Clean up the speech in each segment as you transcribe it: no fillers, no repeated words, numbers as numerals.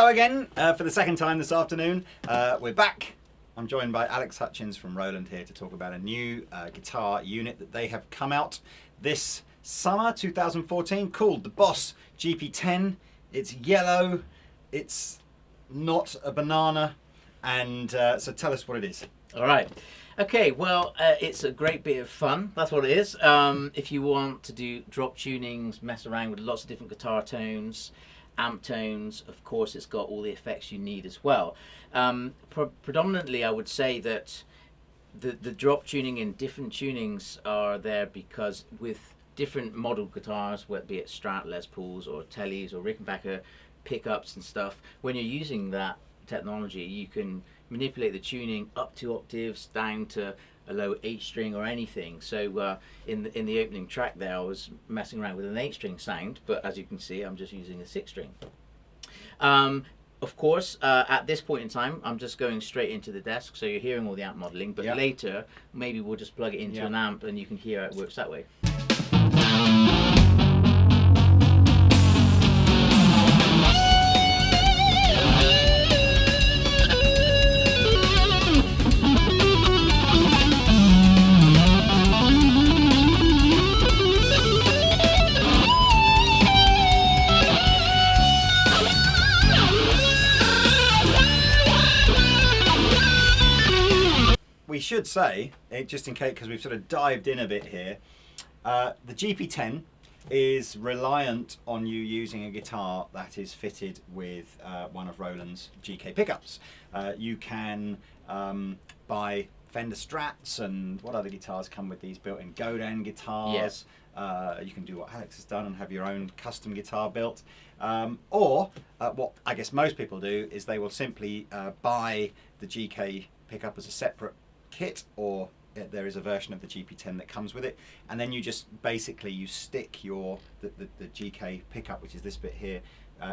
Hello again for the second time this afternoon. We're back. I'm joined by Alex Hutchings from Roland here to talk about a new guitar unit that they have come out this summer 2014 called the Boss GP10. It's yellow, it's not a banana, and so tell us what it is. All right. Okay, well, it's a great bit of fun. That's what it is. If you want to do drop tunings, mess around with lots of different guitar tones, amp tones, of course, it's got all the effects you need as well. Predominantly, I would say that the drop tuning in different tunings are there because with different model guitars, whether it be Strat, Les Pauls, or Tellys, or Rickenbacker pickups and stuff, when you're using that technology, you can manipulate the tuning up 2 octaves, down to a low H string or anything. So in the opening track there, I was messing around with an 8-string sound, but as you can see, I'm just using a 6-string. Of course, at this point in time, I'm just going straight into the desk, so you're hearing all the amp modeling, but later, maybe we'll just plug it into an amp and you can hear how it works that way. We should say, just in case, because we've sort of dived in a bit here, the GP10 is reliant on you using a guitar that is fitted with one of Roland's GK pickups. You can buy Fender Strats, and what other guitars come with these built-in Godin guitars. Yes. You can do what Alex has done and have your own custom guitar built. Or what I guess most people do is they will simply buy the GK pickup as a separate kit, or there is a version of the GP10 that comes with it, and then you just basically you stick the GK pickup, which is this bit here,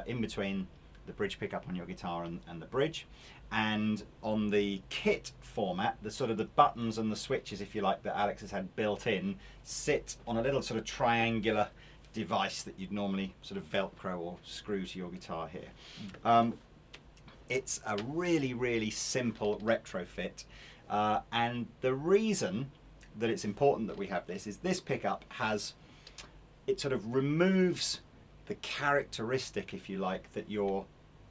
in between the bridge pickup on your guitar and the bridge. And on the kit format, the sort of the buttons and the switches, if you like, that Alex has had built in, sit on a little sort of triangular device that you'd normally sort of Velcro or screw to your guitar here. It's a really, really simple retrofit. And the reason that it's important that we have this is this pickup it sort of removes the characteristic, if you like, that your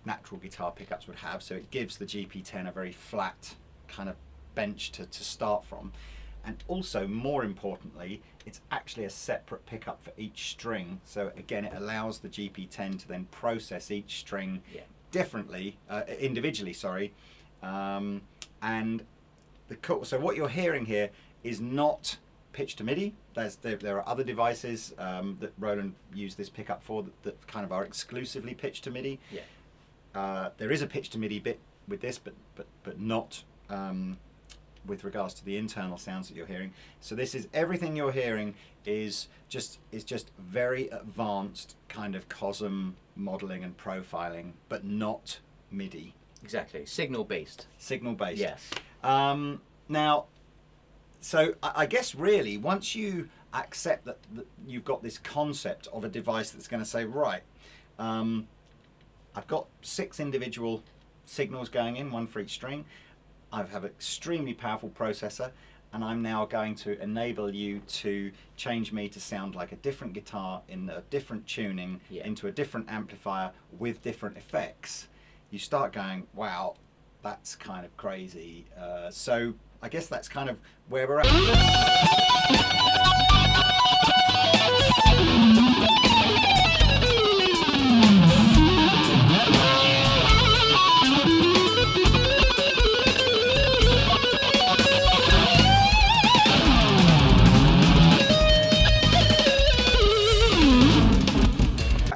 natural guitar pickups would have. So it gives the GP10 a very flat kind of bench to start from. And also, more importantly, it's actually a separate pickup for each string. So again, it allows the GP10 to then process each string differently, individually, sorry. And so what you're hearing here is not pitch to MIDI. There are other devices that Roland used this pickup for that kind of are exclusively pitch to MIDI. There is a pitch to MIDI bit with this, but not with regards to the internal sounds that you're hearing. So this is everything you're hearing is just very advanced kind of COSM modeling and profiling, but not MIDI. Exactly, signal based. Signal based. Yes. Now, so I guess really once you accept that you've got this concept of a device that's going to say, right, I've got 6 individual signals going in, 1 for each string. I have an extremely powerful processor, and I'm now going to enable you to change me to sound like a different guitar in a different tuning into a different amplifier with different effects. You start going, wow, that's kind of crazy. So I guess that's kind of where we're at.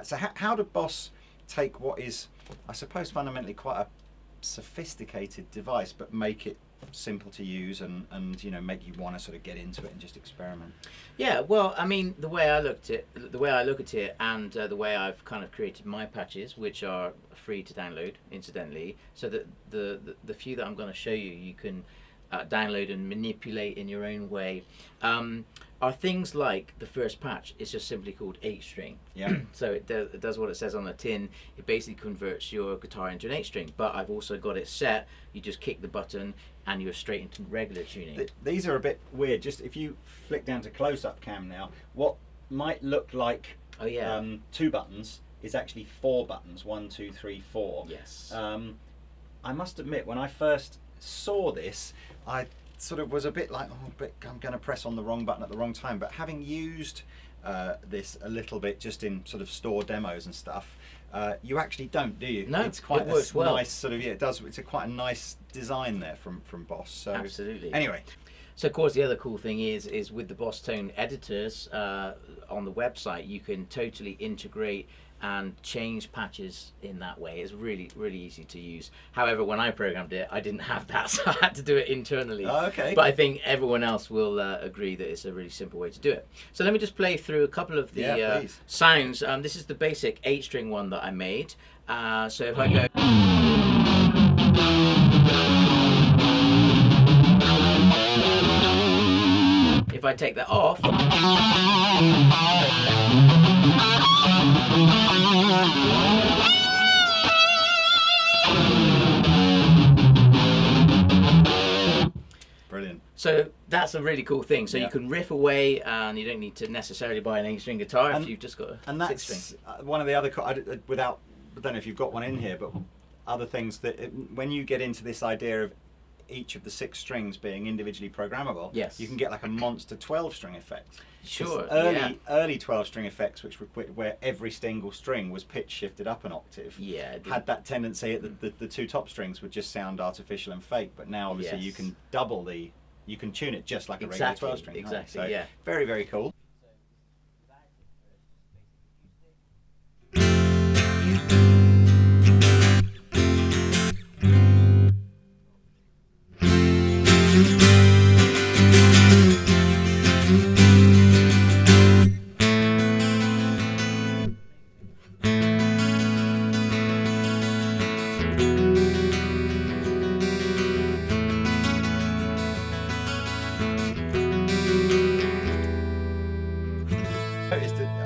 So how did Boss take what is, I suppose, fundamentally quite a sophisticated device, but make it simple to use and you know, make you want to sort of get into it and just experiment? Yeah, well, I mean, the way I look at it, and the way I've kind of created my patches, which are free to download, incidentally, so that the few that I'm going to show you, you can download and manipulate in your own way, are things like the first patch is just simply called 8-string. Yeah. So it does what it says on the tin. It basically converts your guitar into an 8-string. But I've also got it set. You just kick the button and you're straight into regular tuning. These are a bit weird. Just if you flick down to close-up cam now, what might look like 2 buttons is actually 4 buttons. 1, 2, 3, 4. Yes. I must admit, when I first saw this, I sort of was a bit like, I'm going to press on the wrong button at the wrong time. But having used this a little bit just in sort of store demos and stuff, you actually don't, do you? No, it's quite it works well. Nice sort of, it does. It's quite a nice design there from Boss. So absolutely. Anyway. So of course the other cool thing is with the Boss Tone editors on the website, you can totally integrate and change patches in that way. It's really, really easy to use. However, when I programmed it, I didn't have that, so I had to do it internally. Oh, okay. But I think everyone else will agree that it's a really simple way to do it. So let me just play through a couple of the sounds. This is the basic 8-string one that I made. So if I go... If I take that off... Brilliant. So that's a really cool thing. So you can riff away, and you don't need to necessarily buy an 8-string guitar if you've just got a 6-string. One of the other, I don't know if you've got one in here, but other things that when you get into this idea of each of the 6 strings being individually programmable, you can get like a monster 12-string effect. Sure. Early 12-string effects, where every single string was pitch shifted up an octave, had that tendency that the 2 top strings would just sound artificial and fake. But now obviously you can double you can tune it just like a regular 12-string. Exactly. Right? So very, very cool.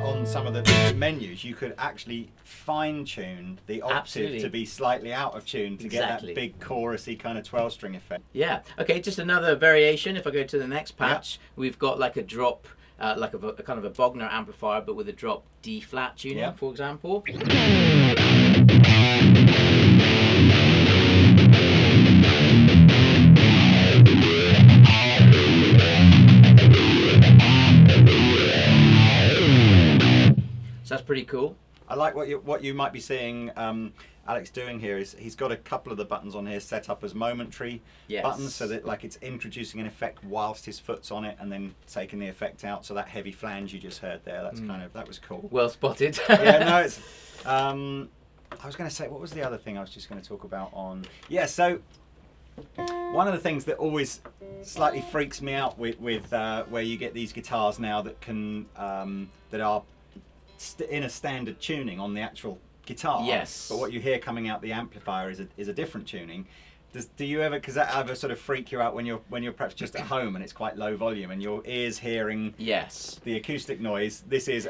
On some of the menus, you could actually fine-tune the octave to be slightly out of tune to get that big chorusy kind of 12-string effect. Yeah. Okay, just another variation. If I go to the next patch, we've got like a drop, like a kind of a Bogner amplifier, but with a drop D flat tuning, for example. So that's pretty cool. I like what you might be seeing Alex doing here is he's got a couple of the buttons on here set up as momentary buttons, so that like it's introducing an effect whilst his foot's on it and then taking the effect out. So that heavy flange you just heard there, that's that was cool. Well spotted. Yeah, no, it's I was going to say, what was the other thing I was just going to talk about on? Yeah, so one of the things that always slightly freaks me out with where you get these guitars now that can that are in a standard tuning on the actual guitar, but what you hear coming out the amplifier is a different tuning. Do you ever, because that ever sort of freak you out when you're perhaps just at home and it's quite low volume and your ears hearing the acoustic noise, this is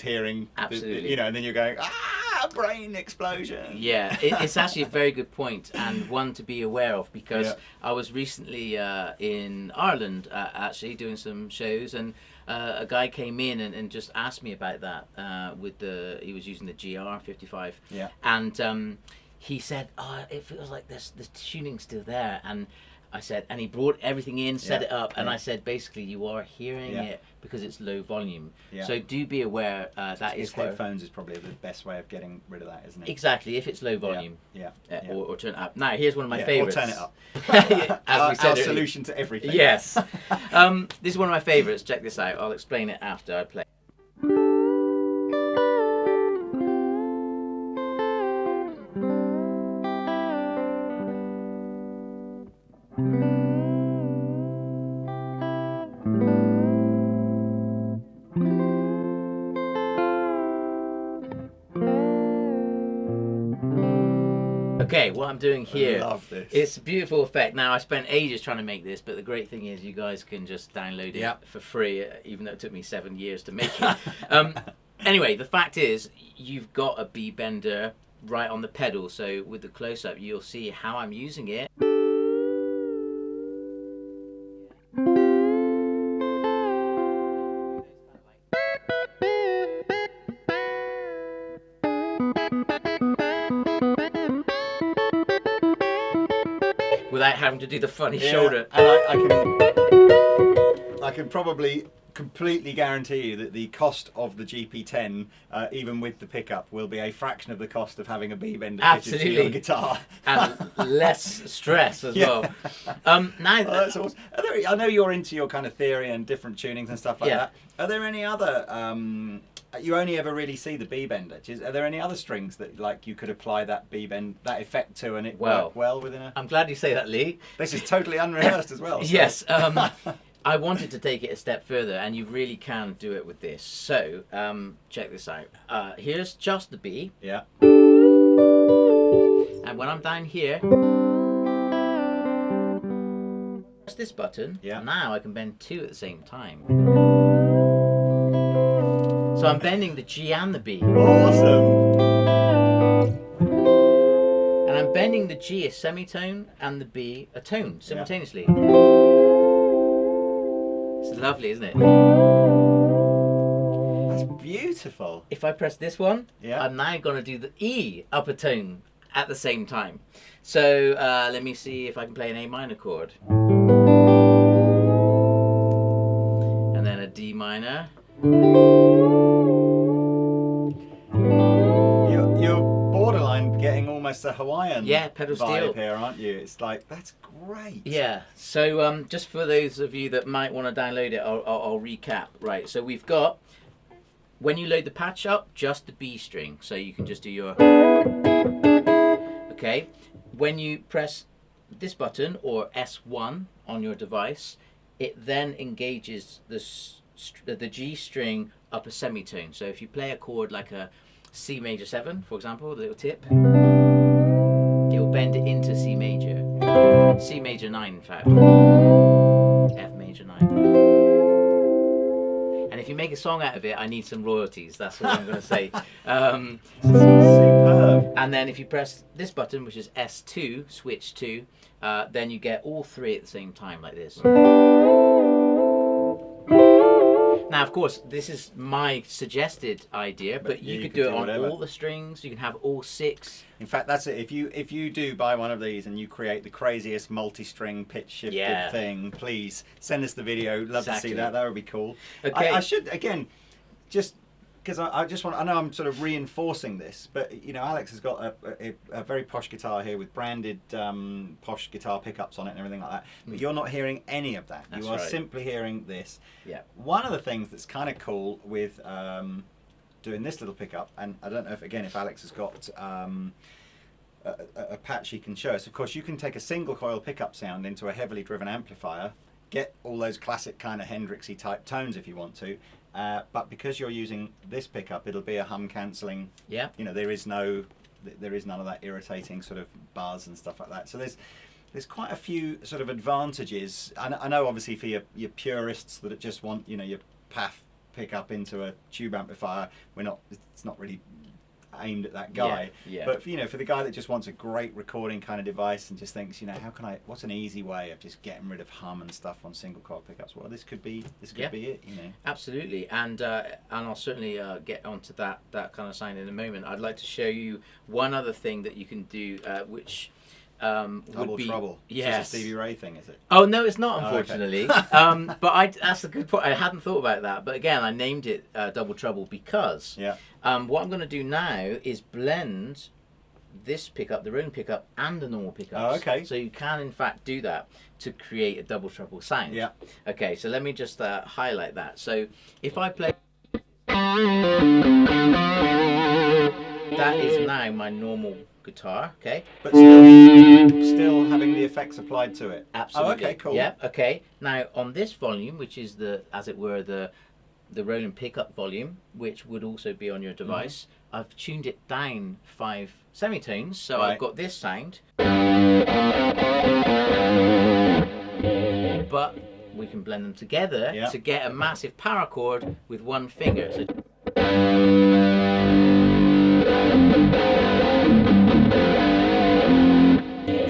hearing absolutely, and then you're going brain explosion. Yeah, it's actually a very good point, and one to be aware of, because I was recently in Ireland actually doing some shows, and a guy came in and just asked me about that he was using the GR55, and he said, it feels like the tuning's still there, and I said, and he brought everything in, set it up, and I said, basically you are hearing it because it's low volume. So do be aware that is headphones is probably the best way of getting rid of that, isn't it? Exactly, if it's low volume. Or turn it up. Now here's one of my favorites. Or turn it up. As we said, our solution to everything. Yes. This is one of my favorites. Check this out. I'll explain it after I play. Okay, what I'm doing here, I love this. It's a beautiful effect. Now, I spent ages trying to make this, but the great thing is you guys can just download it for free, even though it took me 7 years to make it. Anyway, the fact is, you've got a B bender right on the pedal, so with the close-up, you'll see how I'm using it. Without having to do the funny shoulder. And I can probably completely guarantee you that the cost of the GP10, even with the pickup, will be a fraction of the cost of having a B bender fitted to your guitar. And less stress as well. Now, that's awesome. I know you're into your kind of theory and different tunings and stuff like that. Are there any other? You only ever really see the B bender. Are there any other strings that like you could apply that B bend, that effect to, and it work well within a? I'm glad you say that, Lee. This is totally unrehearsed as well. So. Yes. I wanted to take it a step further, and you really can do it with this. So, check this out. Here's just the B. Yeah. And when I'm down here, press this button. Yeah. Now I can bend 2 at the same time. So I'm bending the G and the B. Awesome. And I'm bending the G a semitone and the B a tone simultaneously. It's lovely, isn't it? That's beautiful. If I press this one, I'm now going to do the E upper tone at the same time. So let me see if I can play an A minor chord. And then a D minor. You're borderline getting almost a Hawaiian pedal vibe steel here, aren't you? It's like, that's great. Yeah, so just for those of you that might want to download it, I'll recap. Right, so we've got, when you load the patch up, just the B string. So you can just do your, okay. When you press this button, or S1 on your device, it then engages the G string up a semitone. So if you play a chord like a C major 7, for example, the little tip, it will bend it into C major. C major 9, in fact. F major 9. And if you make a song out of it, I need some royalties. That's what I'm going to say. Superb. And then if you press this button, which is S2, switch 2, then you get all 3 at the same time, like this. Now, of course, this is my suggested idea, but you could do it on all the strings. You can have all 6. In fact, that's it. If you do buy one of these and you create the craziest multi-string pitch shifted thing, please send us the video. Love to see that. That would be cool. Okay. I should again, just because I just want. I know I'm sort of reinforcing this, but you know, Alex has got a very posh guitar here with branded posh guitar pickups on it and everything like that. But you're not hearing any of that. That's you are right. simply hearing this. Yeah. One of the things that's kind of cool with doing this little pickup, and I don't know if Alex has got a patch he can show us. Of course, you can take a single coil pickup sound into a heavily driven amplifier, get all those classic kind of Hendrixy type tones if you want to, but because you're using this pickup, it'll be a hum cancelling. Yeah. You know, there is none of that irritating sort of buzz and stuff like that. So there's quite a few sort of advantages. I know obviously for your purists that just want, you know, your PAF pickup into a tube amplifier, it's not really aimed at that guy. Yeah. But you know, for the guy that just wants a great recording kind of device and just thinks, you know, what's an easy way of just getting rid of hum and stuff on single coil pickups? Well, this could be it, you know. Absolutely, and I'll certainly get onto that kind of sound in a moment. I'd like to show you one other thing that you can do, which Double Trouble. Yes. It's a Stevie Ray thing, is it? Oh no, it's not, unfortunately. Oh, okay. But that's a good point. I hadn't thought about that. But again, I named it Double Trouble because what I'm going to do now is blend this pickup, the rolling pickup, and the normal pickups. Oh, okay. So you can in fact do that to create a double trouble sound. Yeah. Okay, so let me just highlight that. So if I play, that is now my normal guitar, okay? But still having the effects applied to it. Absolutely. Oh, okay, cool. Yeah, okay. Now on this volume, which is as it were, the rolling pickup volume, which would also be on your device, I've tuned it down 5 semitones, so Right. I've got this sound. But we can blend them together to get a massive power chord with one finger.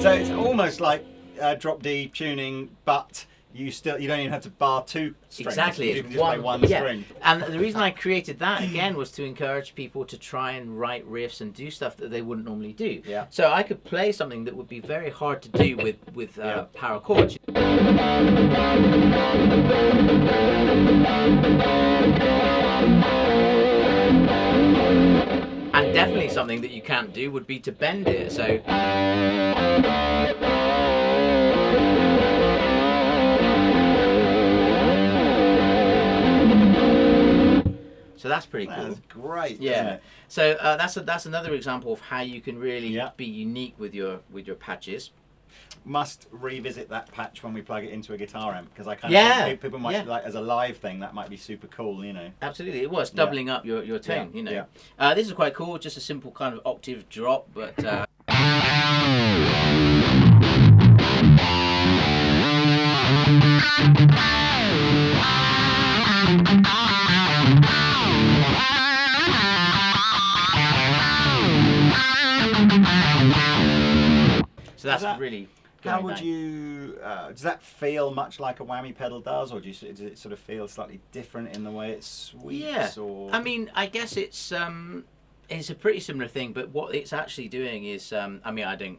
So it's almost like drop D tuning, but you don't even have to bar 2 strings. Exactly, You it's can just play one string. And the reason I created that again was to encourage people to try and write riffs and do stuff that they wouldn't normally do. Yeah. So I could play something that would be very hard to do with power chords. And definitely something that you can't do would be to bend it. So that's pretty cool. That's great. Yeah. Isn't it? So that's another example of how you can really be unique with your patches. Must revisit that patch when we plug it into a guitar amp, because I kind of think people might like, as a live thing, that might be super cool, you know. Absolutely, it was doubling up your tone, you know. This is quite cool, just a simple kind of octave drop, but. So that's really. How would you? Does that feel much like a whammy pedal does, or does it sort of feel slightly different in the way it sweeps? Yeah, or? I mean, I guess it's a pretty similar thing, but what it's actually doing is, I mean, I don't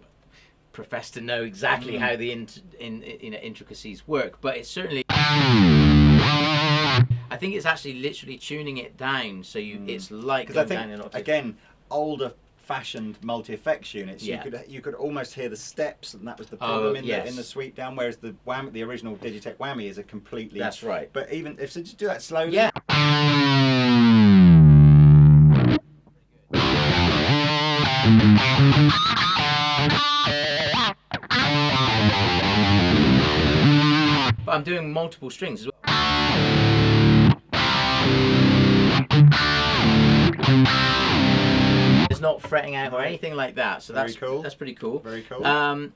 profess to know exactly how the intricacies work, but it's certainly. I think it's actually literally tuning it down, so it's like going down an octave. Again, older fashioned multi-effects units, you could almost hear the steps, and that was the problem in the sweep down, whereas the original Digitech whammy is a completely. That's right. But even if just do that slowly. Yeah. But I'm doing multiple strings as well. It's not fretting out or anything like that, so that's pretty cool. Very cool.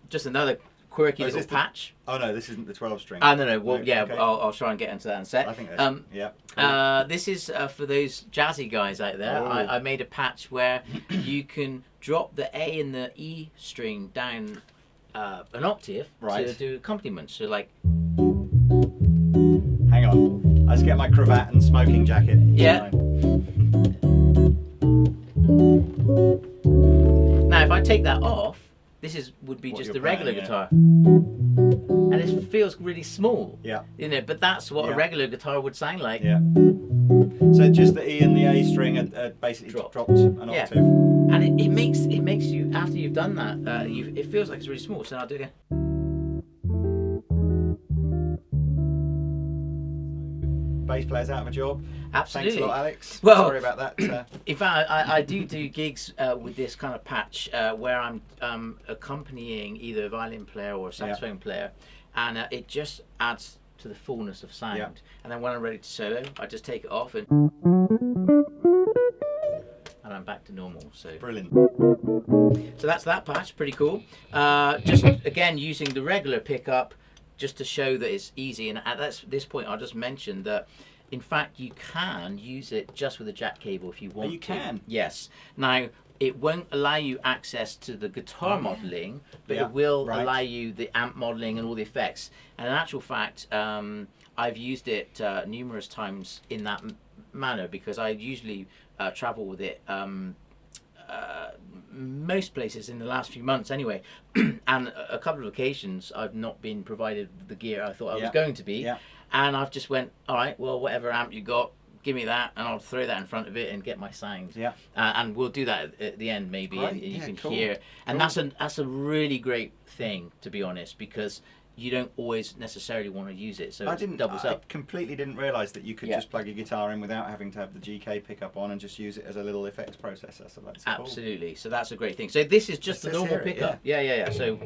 Just another quirky little patch. Oh no, this isn't the 12 string. No. Well, I'll try and get into that in a sec. I think that's cool. This is for those jazzy guys out there. I made a patch where you can drop the A and the E string down an octave to do accompaniment. So like. Hang on, let's get my cravat and smoking jacket. Yeah. Now, if I take that off, this would be just the regular guitar, and it feels really small. Yeah. You know, but that's what a regular guitar would sound like. Yeah. So just the E and the A string are basically dropped an octave. And it makes you, after you've done that, it feels like it's really small. So I'll do it again. Bass players out of a job. Absolutely. Thanks a lot, Alex. Well, sorry about that. In fact, I do gigs with this kind of patch where I'm accompanying either a violin player or a saxophone player, and it just adds to the fullness of sound. Yeah. And then when I'm ready to solo, I just take it off and I'm back to normal. So brilliant. So that's that patch. Pretty cool. Just again using the regular pickup, just to show that it's easy. And at this point, I'll just mention that, in fact, you can use it just with a jack cable if you want to. You can? Yes. Now, it won't allow you access to the guitar modelling, but it will allow you the amp modelling and all the effects. And in actual fact, I've used it numerous times in that manner, because I usually travel with it most places in the last few months anyway, and a couple of occasions I've not been provided the gear I thought I was going to be, and I've just went, all right, well, whatever amp you got, give me that, and I'll throw that in front of it and get my sound. And we'll do that at the end maybe, and you can hear, and that's a really great thing, to be honest, because you don't always necessarily want to use it, so it doubles up. I completely didn't realise that you could just plug your guitar in without having to have the GK pickup on and just use it as a little effects processor. So that's absolutely cool. So that's a great thing. So this is just the normal pickup. Yeah. So.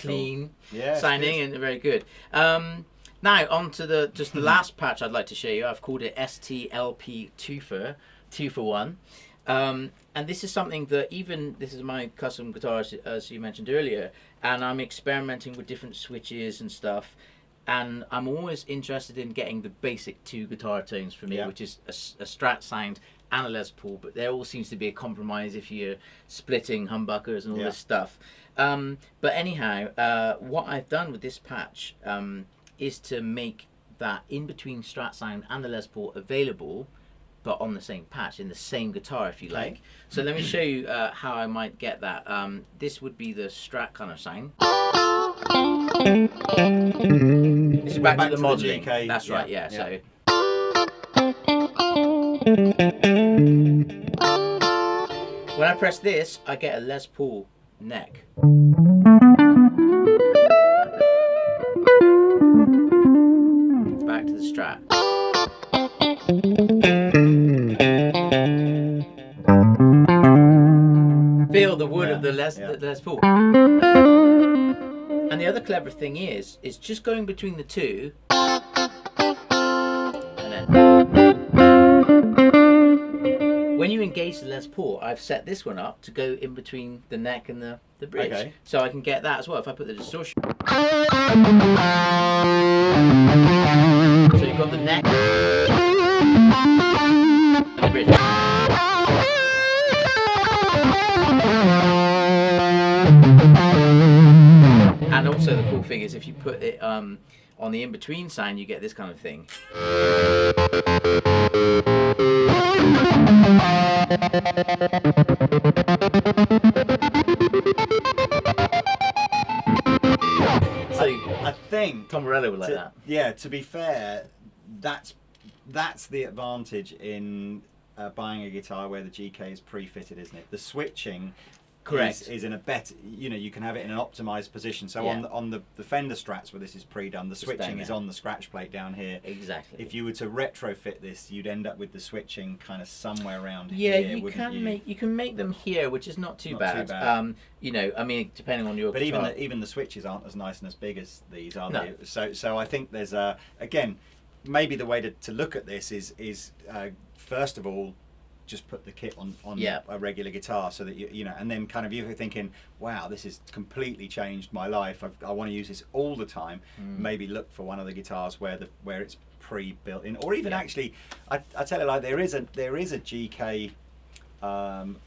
clean Yeah, sounding and very good. Now on to the last patch I'd like to show you. I've called it STLP 2 for 1. And this is something that this is my custom guitar as you mentioned earlier, and I'm experimenting with different switches and stuff, and I'm always interested in getting the basic 2 guitar tones for me, which is a Strat sound and a Les Paul, but there all seems to be a compromise if you're splitting humbuckers and all this stuff. But anyhow, what I've done with this patch is to make that in-between Strat sound and the Les Paul available, but on the same patch, in the same guitar, if you like. So let me show you how I might get that. This would be the Strat kind of sound. It's back to the modelling. That's right, yeah. So. When I press this, I get a Les Paul neck. Back to the Strat. Feel the wood of the Les Paul. And the other clever thing is just going between the 2 and then when you engage the Les Paul, I've set this one up to go in between the neck and the bridge. So I can get that as well if I put the distortion. So you've got the neck and the bridge. And also the cool thing is if you put it on the in-between sound, you get this kind of thing. So I think Tom Morello would like that. Yeah, to be fair, that's the advantage in buying a guitar where the GK is pre-fitted, isn't it? The switching is in a better, you can have it in an optimized position. So on the Fender Strats where this is pre-done, the switching is on the scratch plate down here. Exactly. If you were to retrofit this, you'd end up with the switching kind of somewhere around here. Yeah, you can make them here, which is not too bad. I mean, depending on your guitar. But even the switches aren't as nice and as big as these, are they? So I think there's again, maybe the way to look at this is first of all, just put the kit on a regular guitar so that and then kind of you're thinking, wow, this has completely changed my life. I want to use this all the time. Maybe look for one of the guitars where it's pre-built in, or even actually, I tell you, like there is a GK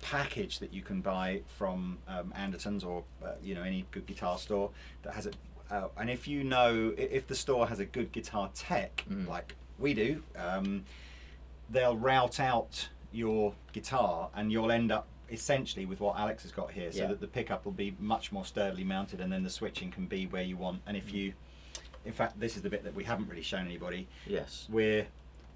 package that you can buy from Andertons or any good guitar store that has it. And if if the store has a good guitar tech like we do, they'll route out your guitar and you'll end up essentially with what Alex has got here, so that the pickup will be much more sturdily mounted and then the switching can be where you want. And in fact this is the bit that we haven't really shown anybody. Yes, we're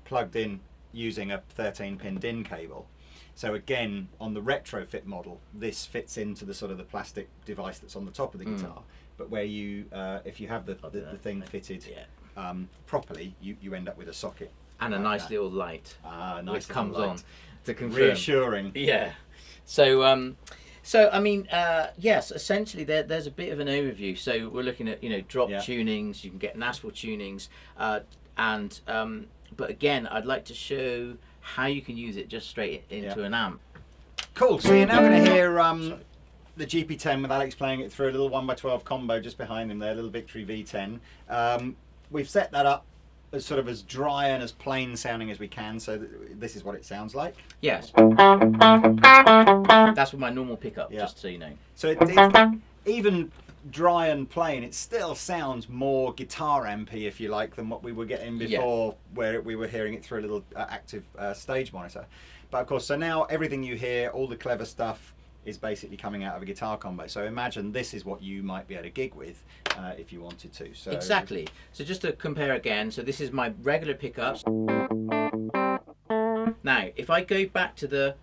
plugged in using a 13-pin DIN cable. So again, on the retrofit model, this fits into the sort of the plastic device that's on the top of the guitar. But where you, if you have the thing fitted properly, you end up with a socket and a nice little light, which comes on to confirm. Reassuring. Yeah. So I mean, yes, essentially there's a bit of an overview. So we're looking at drop tunings. You can get Nashville tunings, but again, I'd like to show how you can use it just straight into an amp. Cool. So you're now going to hear the GP10 with Alex playing it through a little 1x12 combo just behind him there, a little Victory V10. We've set that up as sort of as dry and as plain sounding as we can, so this is what it sounds like. Yes. That's with my normal pickup, just so you know. So it's even dry and plain, it still sounds more guitar ampy, if you like, than what we were getting before, where we were hearing it through a little active stage monitor. But of course, so now everything you hear, all the clever stuff, is basically coming out of a guitar combo. So imagine this is what you might be able to gig with if you wanted to. So exactly. So just to compare again, so this is my regular pickups. Now, if I go back to the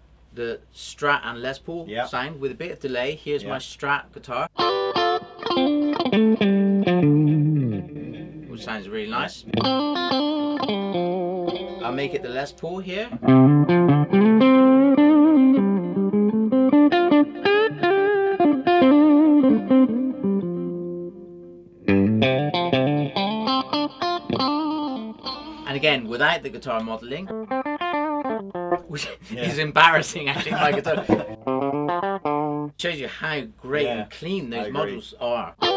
Strat and Les Paul sound with a bit of delay, here's my Strat guitar, which sounds really nice. I'll make it the Les Paul here. And again, without the guitar modelling, which is embarrassing actually, my guitar. Shows you how great and clean those models are. Put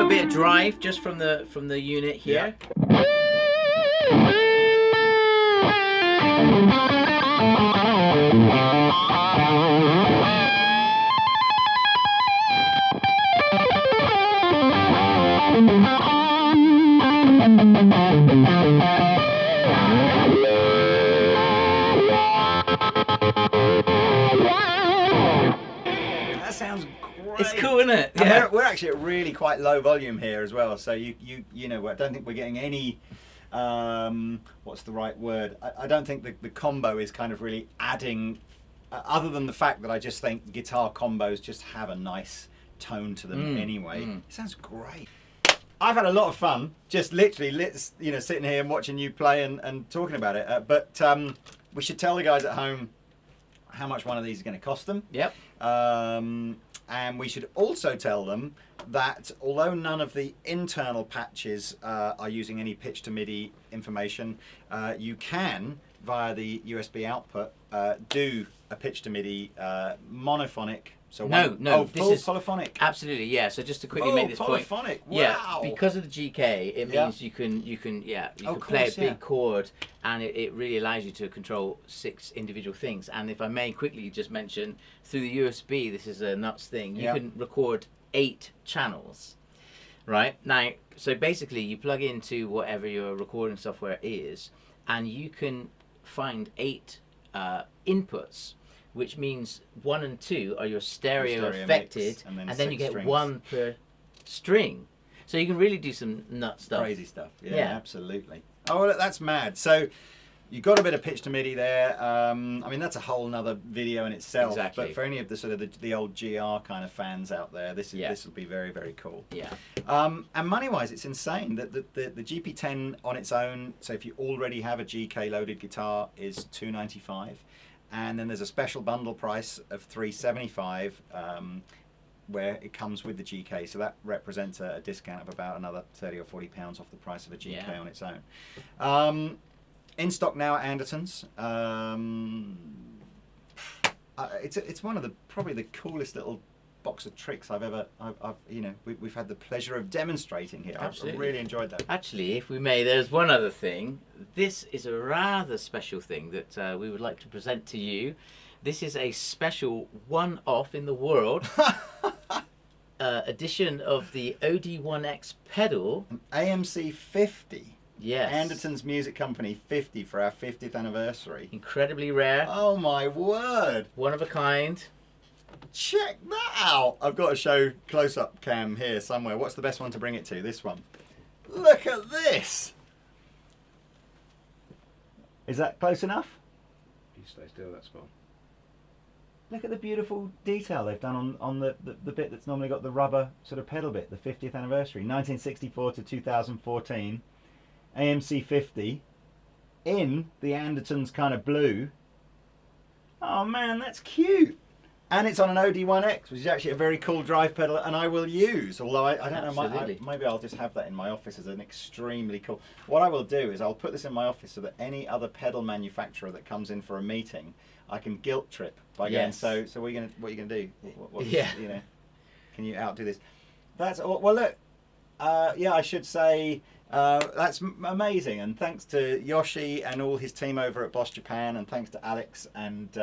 a bit of drive just from the unit here. That sounds great. It's cool, isn't it? Yeah. We're actually at really quite low volume here as well, so you know, I don't think we're getting any what's the right word? I don't think the combo is kind of really adding, other than the fact that I just think guitar combos just have a nice tone to them anyway. It sounds great. I've had a lot of fun just literally sitting here and watching you play and talking about it, but we should tell the guys at home how much one of these is going to cost them. Yep. And we should also tell them that although none of the internal patches are using any pitch to MIDI information, you can, via the USB output, do a pitch to MIDI monophonic. So full polyphonic. Absolutely, yeah. So just to quickly make this polyphonic. point, wow. because of the GK, it means you can play a big chord, and it really allows you to control 6 individual things. And if I may quickly just mention, through the USB, this is a nuts thing. You can record 8 channels, right? Now, so basically, you plug into whatever your recording software is, and you can find 8 inputs, which means 1 and 2 are your stereo affected, and then you get strings. 1 per string. So you can really do some nut stuff. Crazy stuff. Yeah, absolutely. Oh, well, that's mad. So you got a bit of pitch to MIDI there. I mean, that's a whole nother video in itself. Exactly. But for any of the sort of the old GR kind of fans out there, this will be very, very cool. Yeah. And money-wise, it's insane that the GP10 on its own. So if you already have a GK loaded guitar, is $295. And then there's a special bundle price of $375, where it comes with the GK. So that represents a discount of about another £30 or £40 off the price of a GK on its own. In stock now at Andertons. It's one of probably the coolest little box of tricks I've we've had the pleasure of demonstrating here. Absolutely. I've really enjoyed that. Actually, if we may, there's one other thing. This is a rather special thing that we would like to present to you. This is a special one-off in the world edition of the OD1X pedal. An AMC 50. Yes. Andertons Music Company 50 for our 50th anniversary. Incredibly rare. Oh my word. One of a kind. Check that out! I've got to show close-up cam here somewhere. What's the best one to bring it to? This one. Look at this! Is that close enough? You stay still, that's fine. Look at the beautiful detail they've done on the bit that's normally got the rubber sort of pedal bit, the 50th anniversary. 1964 to 2014. AMC 50 in the Andertons kind of blue. Oh man, that's cute! And it's on an OD1X, which is actually a very cool drive pedal, and I will use, although I don't know, maybe I'll just have that in my office as an extremely cool... What I will do is I'll put this in my office so that any other pedal manufacturer that comes in for a meeting, I can guilt trip by going, so what are you going to do? Can you outdo this? That's all, well look, I should say, that's amazing, and thanks to Yoshi and all his team over at Boss Japan, and thanks to Alex and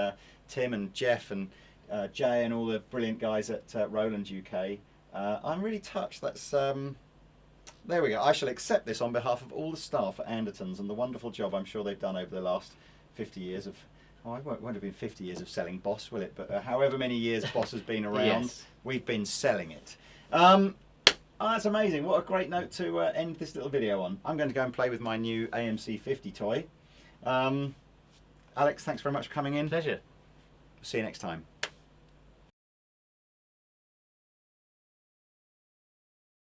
Tim and Jeff and Jay and all the brilliant guys at Roland UK. I'm really touched. That's there we go. I shall accept this on behalf of all the staff at Andertons and the wonderful job I'm sure they've done over the last 50 years of... Oh, it won't have been 50 years of selling Boss, will it? But however many years Boss has been around, we've been selling it. Oh, that's amazing. What a great note to end this little video on. I'm going to go and play with my new AMC 50 toy. Alex, thanks very much for coming in. Pleasure. See you next time.